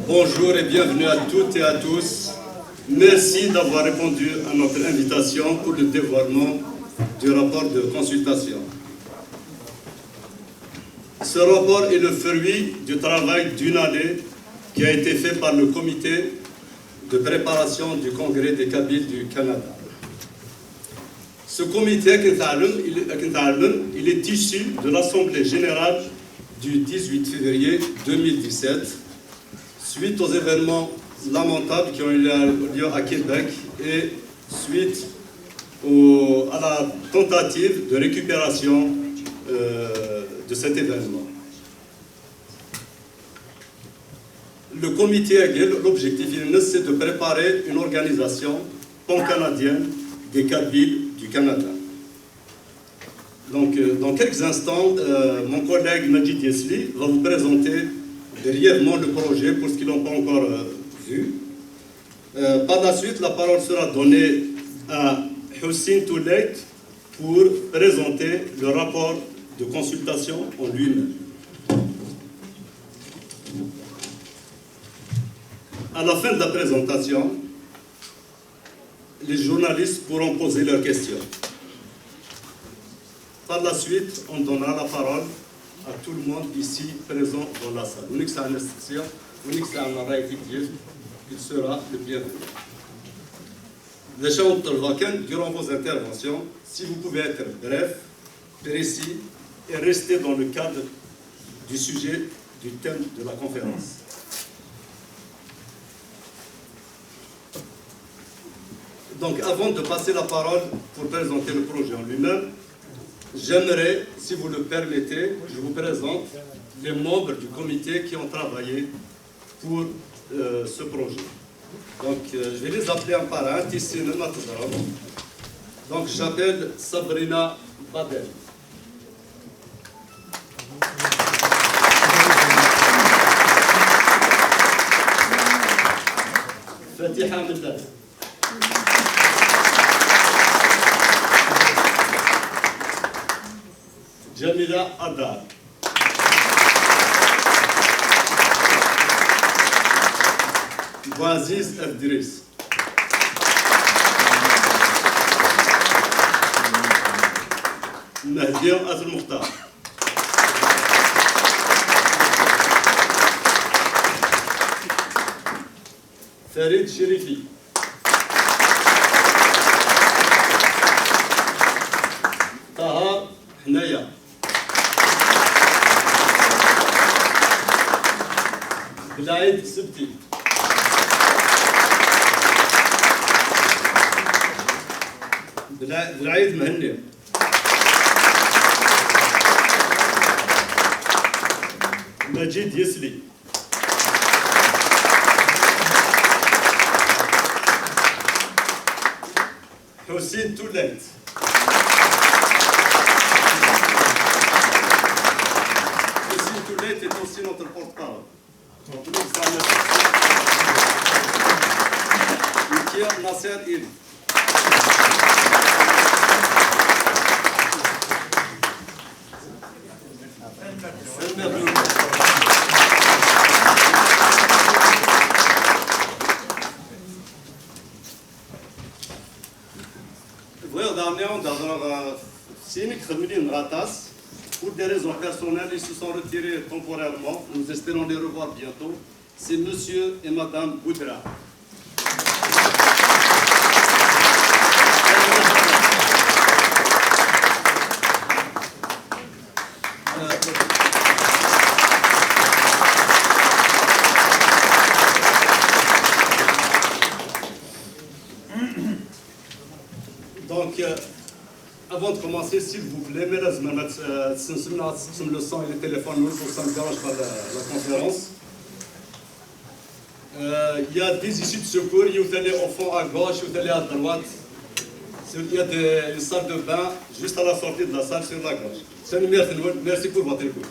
Bonjour et bienvenue à toutes et à tous. Merci d'avoir répondu à notre invitation pour le dévoilement du rapport de consultation. Ce rapport est le fruit du travail d'une année qui a été fait par le comité de préparation du Congrès des Kabyles du Canada. Ce comité, il est issu de l'Assemblée générale du 18 février 2017, suite aux événements lamentables qui ont eu lieu à Québec et suite à la tentative de récupération de cet événement. Le comité AGEL, l'objectif, c'est de préparer une organisation pan-canadienne des Kabyles du Canada. Donc, dans quelques instants, mon collègue Majid Yesli va vous présenter brièvement le projet pour ceux qui ne l'ont pas encore vu. Par la suite, la parole sera donnée à Hussein Toulet pour présenter le rapport de consultation en lui-même. À la fin de la présentation, les journalistes pourront poser leurs questions. Par la suite, on donnera la parole à tout le monde ici présent dans la salle. Il sera le bienvenu. Durant vos interventions, si vous pouvez être bref, précis et rester dans le cadre du sujet, du thème de la conférence. Donc, avant de passer la parole pour présenter le projet en lui-même, j'aimerais, si vous le permettez, je vous présente les membres du comité qui ont travaillé pour ce projet. Donc, je vais les appeler un par un. Donc, j'appelle Sabrina Badel. Fatiha Medad. Jamila Adar. Aziz Abdiris. Mahdia Azul Mukhtar. Farid Sherifi. Taha Hnaya. Bilaïd Sibti. Bilaïd Mehni. Majid Yesli. Hussein Toulet. Hussein Toulet est aussi notre porte-parole. Nasser Il. Pour des raisons personnelles, ils se sont retirés temporairement. Nous espérons les revoir bientôt. C'est monsieur et madame Boudra. Donc, avant de commencer, s'il vous plaît, le son et le téléphone, ça me dérange pas la conférence. Il y a des issues de secours, il y a au fond à gauche, il y a à droite. Il y a une salle de bain juste à la sortie de la salle sur la gauche. Merci pour votre écoute.